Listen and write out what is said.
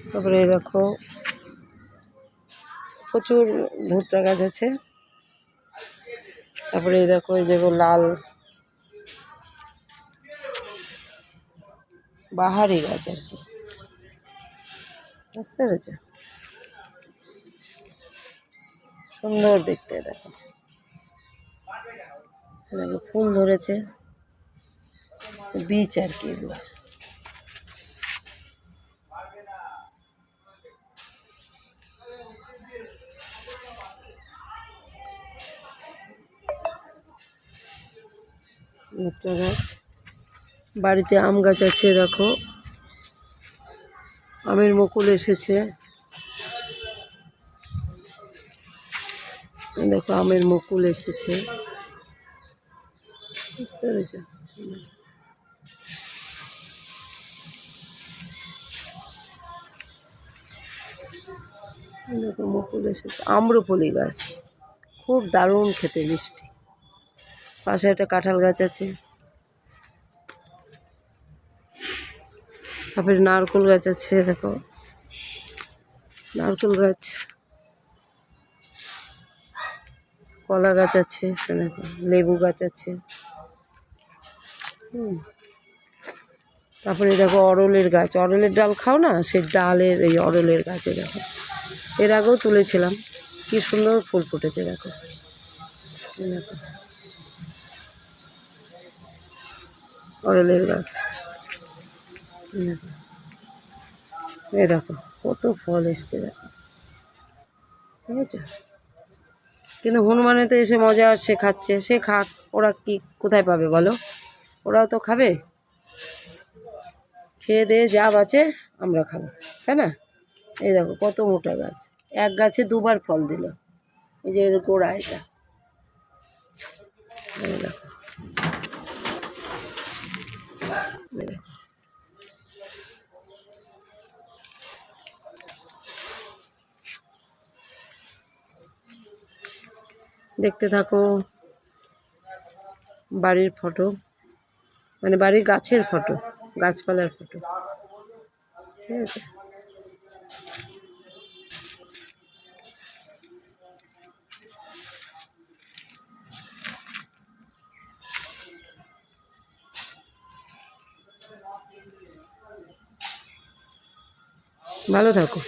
তারপরে দেখো প্রচুর ধুতরা গাছ আছে। তারপরে দেখো এই দেখো লাল বাহারি গাছ আর কি, বুঝতে পেরেছ? সুন্দর দেখতে। দেখো দেখো ফুল ধরেছে, বীজ আর কি এগুলো। ধুতরা গাছ। বাড়িতে আম গাছ আছে, দেখো আমের মুকুল এসেছে। দেখো আমের মুকুল এসেছে, বুঝতে পেরেছ? দেখো মুকুল এসেছে। আম্রপলি গাছ খুব দারুণ খেতে, মিষ্টি। পাশে একটা কাঁঠাল গাছ আছে। তারপরে নারকেল গাছ আছে, দেখো নারকেল গাছ। কলা গাছ আছে, দেখো লেবু গাছ আছে। তারপরে দেখো অরলের গাছ। অরলের ডাল খাও না, সেই ডালের এই অরলের গাছে দেখো, এর আগেও তুলেছিলাম। কি সুন্দর ফুল ফুটেছে দেখো। দেখো অরলের গাছ, এই দেখো কত ফল এসছে দেখো, বুঝেছ? কিন্তু হনুমানে তো এসে মজা আর সে খাচ্ছে, সে খাক, ওরা কি কোথায় পাবে বলো? ওরাও তো খাবে, খেয়ে দিয়ে যা বাঁচে আমরা খাবো, তাই না? এই দেখো কত মোটা গাছ, এক গাছে দুবার ফল দিল। এই যে এর গোড়া এটা, এই দেখো, এই দেখো। দেখতে থাকো বাড়ির ফটো, মানে বাড়ির গাছের ফটো, গাছপালার ফটো, ঠিক আছে? ভালো থাকো।